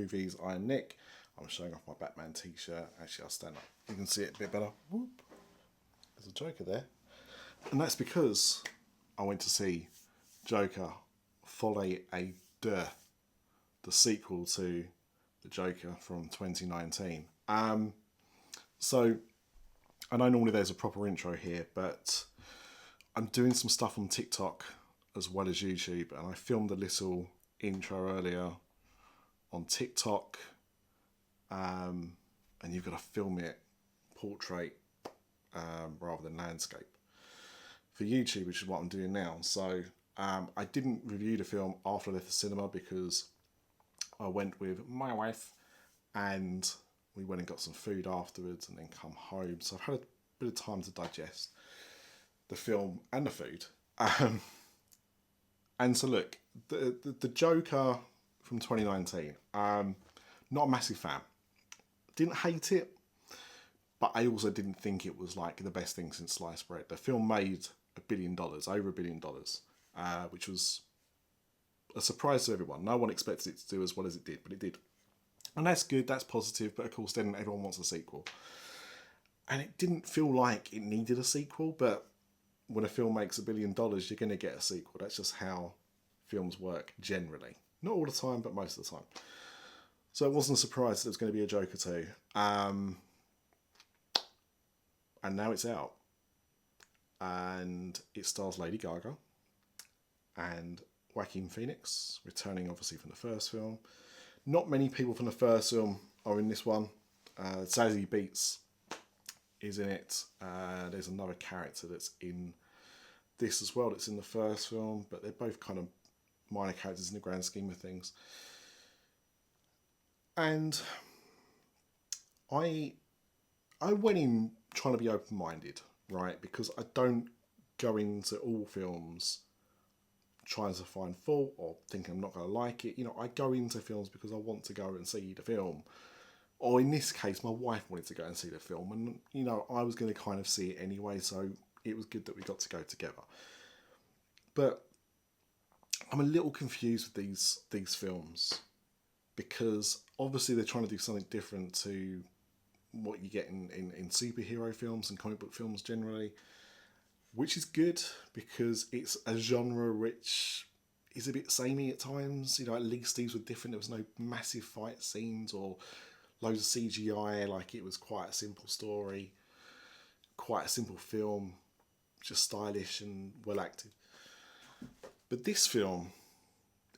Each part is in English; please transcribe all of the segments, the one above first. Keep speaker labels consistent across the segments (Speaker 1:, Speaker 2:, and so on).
Speaker 1: movies. I am Nick. I'm showing off my Batman t-shirt. Actually, I'll stand up. You can see it a bit better. Whoop. There's a Joker there. And that's because I went to see Joker, Folie, Deux, the sequel to the Joker from 2019. So I know normally there's a proper intro here, but I'm doing some stuff on TikTok as well as YouTube, and I filmed a little intro earlier on TikTok, and you've got to film it portrait rather than landscape for YouTube, which is what I'm doing now. So I didn't review the film after I left the cinema because I went with my wife and we went and got some food afterwards and then come home. So I've had a bit of time to digest the film and the food. And so look, the Joker from 2019, not a massive fan. Didn't hate it, but I also didn't think it was like the best thing since sliced bread. The film made $1 billion, over $1 billion, which was a surprise to everyone. No one expected it to do as well as it did, but it did. And that's good, that's positive, but of course then everyone wants a sequel. And it didn't feel like it needed a sequel, but when a film makes $1 billion, you're going to get a sequel. That's just how films work generally. Not all the time, but most of the time. So it wasn't a surprise that there was going to be a Joker 2. And now it's out. And it stars Lady Gaga and Joaquin Phoenix, returning obviously from the first film. Not many people from the first film are in this one. Zazie Beetz is in it. There's another character that's in this as well that's in the first film, but they're both kind of minor characters in the grand scheme of things. And I went in trying to be open-minded, right? Because I don't go into all films trying to find fault or thinking I'm not going to like it. You know, I go into films because I want to go and see the film. Or in this case, my wife wanted to go and see the film, and you know, I was going to kind of see it anyway, so it was good that we got to go together. But I'm a little confused with these films because obviously they're trying to do something different to what you get in superhero films and comic book films generally, which is good because it's a genre which is a bit samey at times. You know, at least these were different. There was no massive fight scenes or loads of CGI. Like, it was quite a simple story, quite a simple film, just stylish and well acted. But this film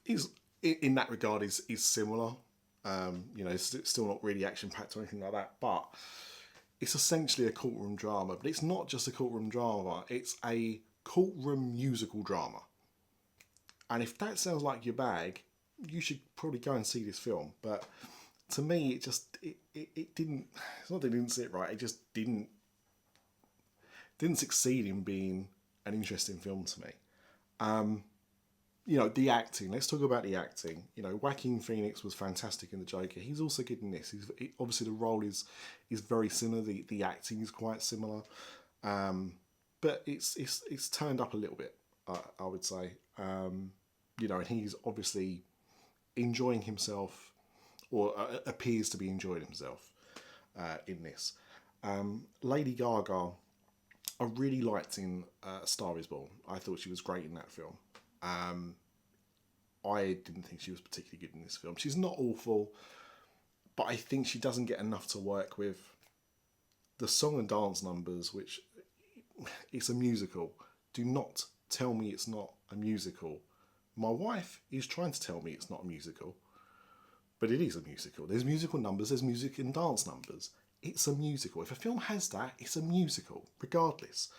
Speaker 1: is, in that regard, is similar. You know, it's still not really action packed or anything like that, but it's essentially a courtroom drama. But it's not just a courtroom drama; it's a courtroom musical drama. And if that sounds like your bag, you should probably go and see this film. But to me, it didn't. It's not that it didn't sit right. It just didn't succeed in being an interesting film to me. You know, the acting. Let's talk about the acting. You know, Joaquin Phoenix was fantastic in the Joker. He's also good in this. Obviously the role is very similar. The acting is quite similar, but it's turned up a little bit. I would say. You know, and he's obviously enjoying himself, or appears to be enjoying himself in this. Lady Gaga, I really liked in A Star Is Born. I thought she was great in that film. I didn't think she was particularly good in this film. She's not awful, but I think she doesn't get enough to work with. The song and dance numbers, which it's a musical. Do not tell me it's not a musical. My wife is trying to tell me it's not a musical, but it is a musical. There's musical numbers, there's music and dance numbers. It's a musical. If a film has that, it's a musical, regardless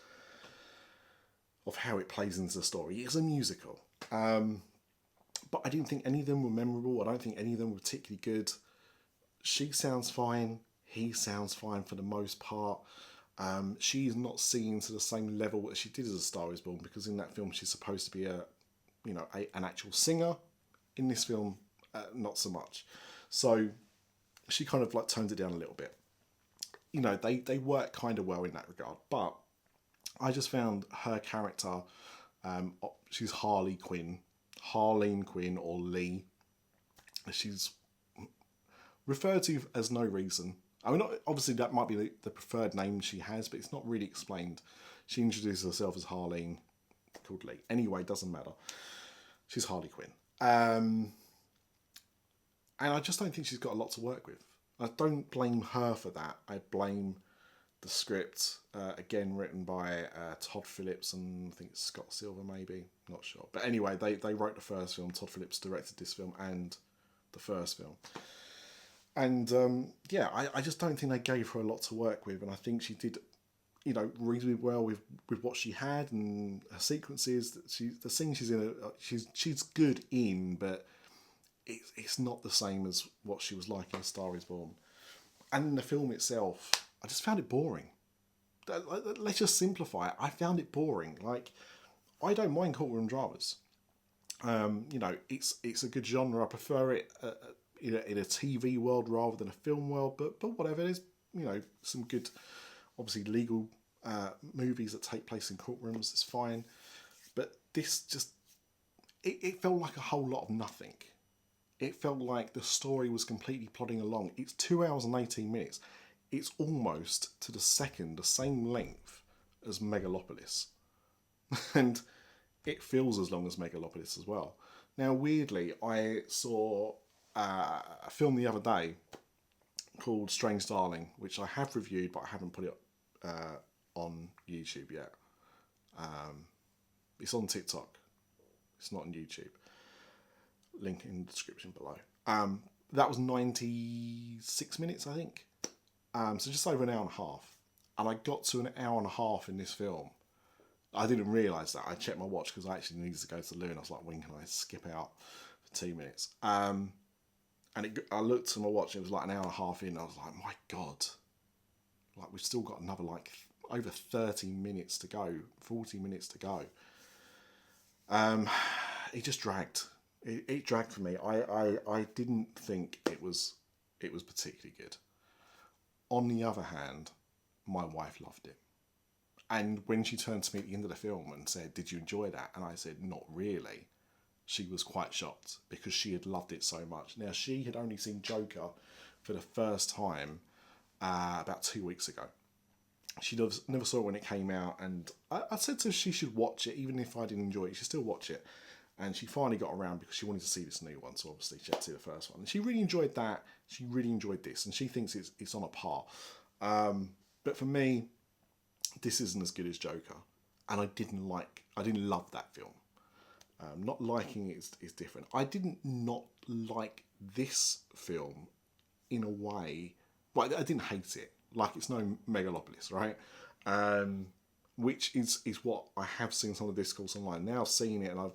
Speaker 1: of how it plays into the story. It's a musical. But I didn't think any of them were memorable. I don't think any of them were particularly good. She sounds fine. He sounds fine for the most part. She's not singing to the same level as she did as A Star Is Born, because in that film she's supposed to be an actual singer. In this film, not so much. So she kind of like tones it down a little bit. You know, they work kind of well in that regard. But I just found her character, she's Harleen Quinn or Lee. She's referred to as No Reason. I mean, obviously that might be the preferred name she has, but it's not really explained. She introduces herself as Harleen, called Lee. Anyway, doesn't matter. She's Harley Quinn. And I just don't think she's got a lot to work with. I don't blame her for that. I blame the script, again written by Todd Phillips and I think it's Scott Silver maybe, not sure. But anyway, they wrote the first film. Todd Phillips directed this film and the first film. And yeah, I just don't think they gave her a lot to work with, and I think she did, reasonably well with what she had and her sequences. The scene she's in, she's good in, but it's not the same as what she was like in A Star Is Born. And in the film itself, I just found it boring. Let's just simplify it. I found it boring. Like, I don't mind courtroom dramas. It's a good genre. I prefer it in a TV world rather than a film world. But whatever, there's some good, obviously legal movies that take place in courtrooms. It's fine. But this just it felt like a whole lot of nothing. It felt like the story was completely plodding along. It's 2 hours and 18 minutes. It's almost to the second the same length as Megalopolis. And it feels as long as Megalopolis as well. Now, weirdly, I saw a film the other day called Strange Darling, which I have reviewed, but I haven't put it on YouTube yet. It's on TikTok. It's not on YouTube. Link in the description below. That was 96 minutes, I think. So just over an hour and a half. And I got to an hour and a half in this film. I didn't realise that. I checked my watch because I actually needed to go to the loo, and I was like, when can I skip out for 2 minutes? And I looked at my watch, and it was like an hour and a half in. And I was like, my God. Like, we've still got another, over 30 minutes to go, 40 minutes to go. It just dragged. It dragged for me. I didn't think it was particularly good. On the other hand, my wife loved it. And when she turned to me at the end of the film and said, "Did you enjoy that?" And I said, "Not really," she was quite shocked because she had loved it so much. Now, she had only seen Joker for the first time about 2 weeks ago. She never saw it when it came out, and I said to her she should watch it, even if I didn't enjoy it, she'd still watch it. And she finally got around because she wanted to see this new one, so obviously she had to see the first one. And she really enjoyed that. She really enjoyed this, and she thinks it's on a par. But for me, this isn't as good as Joker, and I didn't love that film. Not liking it is different. I didn't not like this film in a way. Well, I didn't hate it. Like, it's no Megalopolis, right? Which is what I have seen some of the discourse online. Now I've seen it, and I've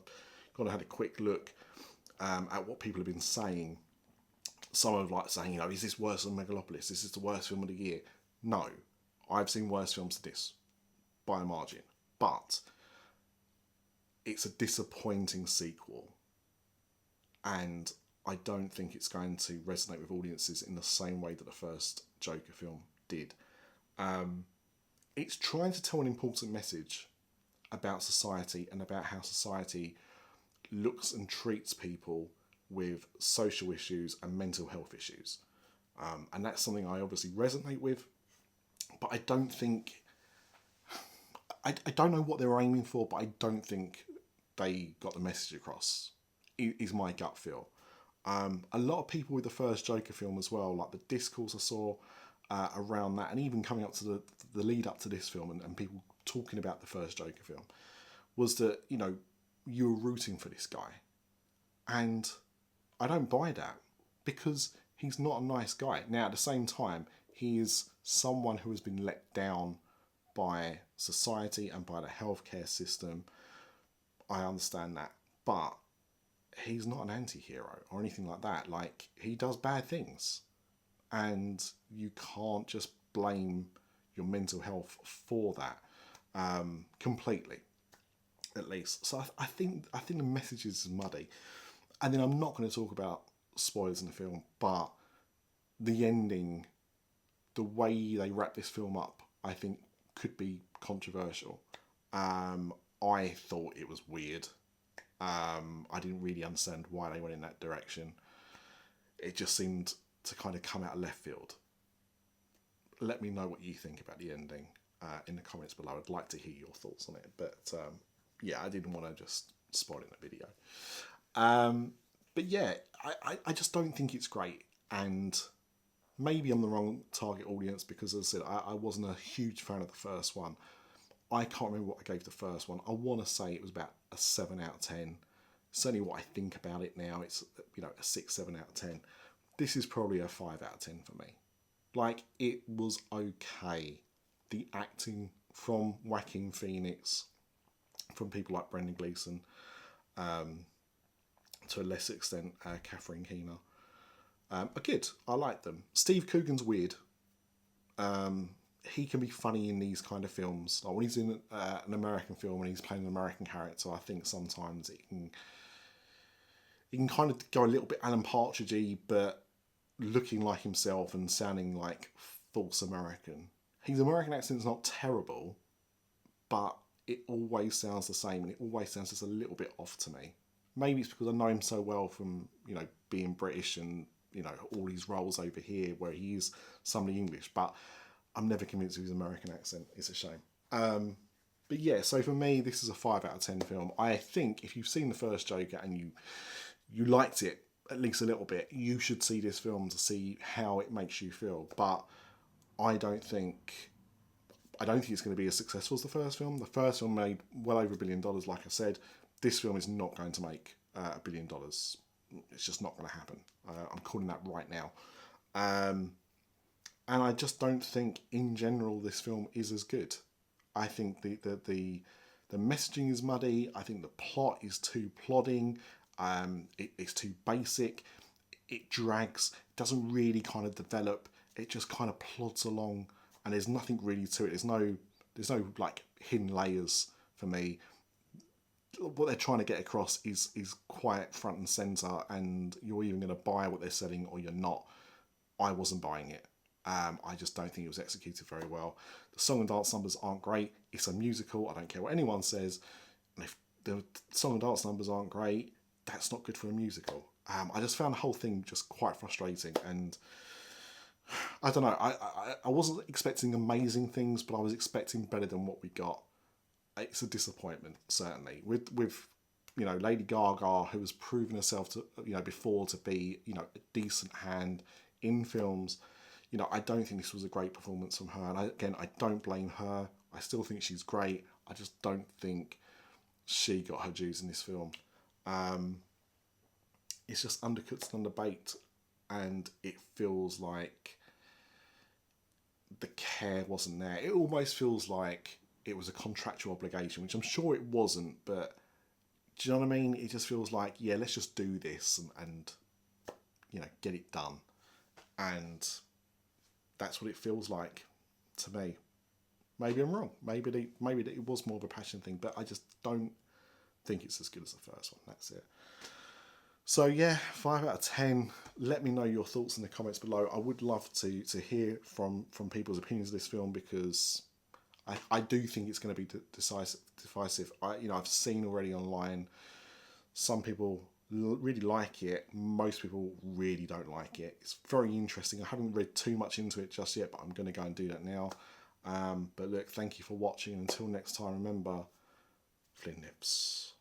Speaker 1: gone and had a quick look at what people have been saying. Some are saying, is this worse than Megalopolis? This is the worst film of the year. No, I've seen worse films than this by a margin, but it's a disappointing sequel, and I don't think it's going to resonate with audiences in the same way that the first Joker film did. It's trying to tell an important message about society and about how society looks and treats people with social issues and mental health issues. And that's something I obviously resonate with, but I don't think... I don't know what they were aiming for, but I don't think they got the message across, is my gut feel. A lot of people with the first Joker film as well, like the discourse I saw around that, and even coming up to the lead up to this film, and people talking about the first Joker film, was that, you were rooting for this guy. And I don't buy that, because he's not a nice guy. Now, at the same time, he is someone who has been let down by society and by the healthcare system. I understand that. But he's not an anti-hero or anything like that. Like, he does bad things. And you can't just blame your mental health for that completely, at least. So I think the message is muddy. And then I'm not going to talk about spoilers in the film, but the ending, the way they wrap this film up, I think could be controversial. I thought it was weird. I didn't really understand why they went in that direction. It just seemed to kind of come out of left field. Let me know what you think about the ending in the comments below. I'd like to hear your thoughts on it. But yeah, I didn't want to just spoil it in the video. But yeah, I just don't think it's great. And maybe I'm the wrong target audience because, as I said, I wasn't a huge fan of the first one. I can't remember what I gave the first one. I want to say it was about a 7 out of 10. Certainly what I think about it now, it's, you know, a 6, 7 out of 10. This is probably a 5 out of 10 for me. Like, it was okay. The acting from Joaquin Phoenix, from people like Brendan Gleeson, to a lesser extent, Catherine Keener, are good. I like them. Steve Coogan's weird. He can be funny in these kind of films. Like when he's in an American film and he's playing an American character, I think sometimes it can kind of go a little bit Alan Partridgey, but looking like himself and sounding like false American. His American accent's not terrible, but it always sounds the same, and it always sounds just a little bit off to me. Maybe it's because I know him so well from, you know, being British and, you know, all these roles over here where he is somebody English, but I'm never convinced of his American accent. It's a shame. But yeah, so for me, this is a 5 out of 10 film. I think if you've seen the first Joker and you liked it at least a little bit, you should see this film to see how it makes you feel. But I don't think it's going to be as successful as the first film. The first film made well over $1 billion, like I said. This film is not going to make $1 billion. It's just not going to happen. I'm calling that right now. And I just don't think, in general, this film is as good. I think the messaging is muddy. I think the plot is too plodding. It's too basic. It drags. It doesn't really kind of develop. It just kind of plods along, and there's nothing really to it. There's no like hidden layers for me. What they're trying to get across is quite front and centre, and you're even going to buy what they're selling or you're not. I wasn't buying it. I just don't think it was executed very well. The song and dance numbers aren't great. It's a musical. I don't care what anyone says. And if the song and dance numbers aren't great, that's not good for a musical. I just found the whole thing just quite frustrating, and I don't know. I wasn't expecting amazing things, but I was expecting better than what we got. It's a disappointment, certainly. With you know, Lady Gaga, who has proven herself to, you know, before to be, you know, a decent hand in films. You know, I don't think this was a great performance from her. And I don't blame her. I still think she's great. I just don't think she got her dues in this film. It's just undercooked and underbaked, and it feels like the care wasn't there. It almost feels like it was a contractual obligation, which I'm sure it wasn't, but do you know what I mean? It just feels like, yeah, let's just do this and you know, get it done. And that's what it feels like to me. Maybe I'm wrong. Maybe it was more of a passion thing, but I just don't think it's as good as the first one. That's it. So yeah, 5 out of 10. Let me know your thoughts in the comments below. I would love to hear from people's opinions of this film, because I do think it's going to be divisive. I've seen already online, some people really like it. Most people really don't like it. It's very interesting. I haven't read too much into it just yet, but I'm going to go and do that now. But look, thank you for watching. Until next time, remember, Flynn Nips.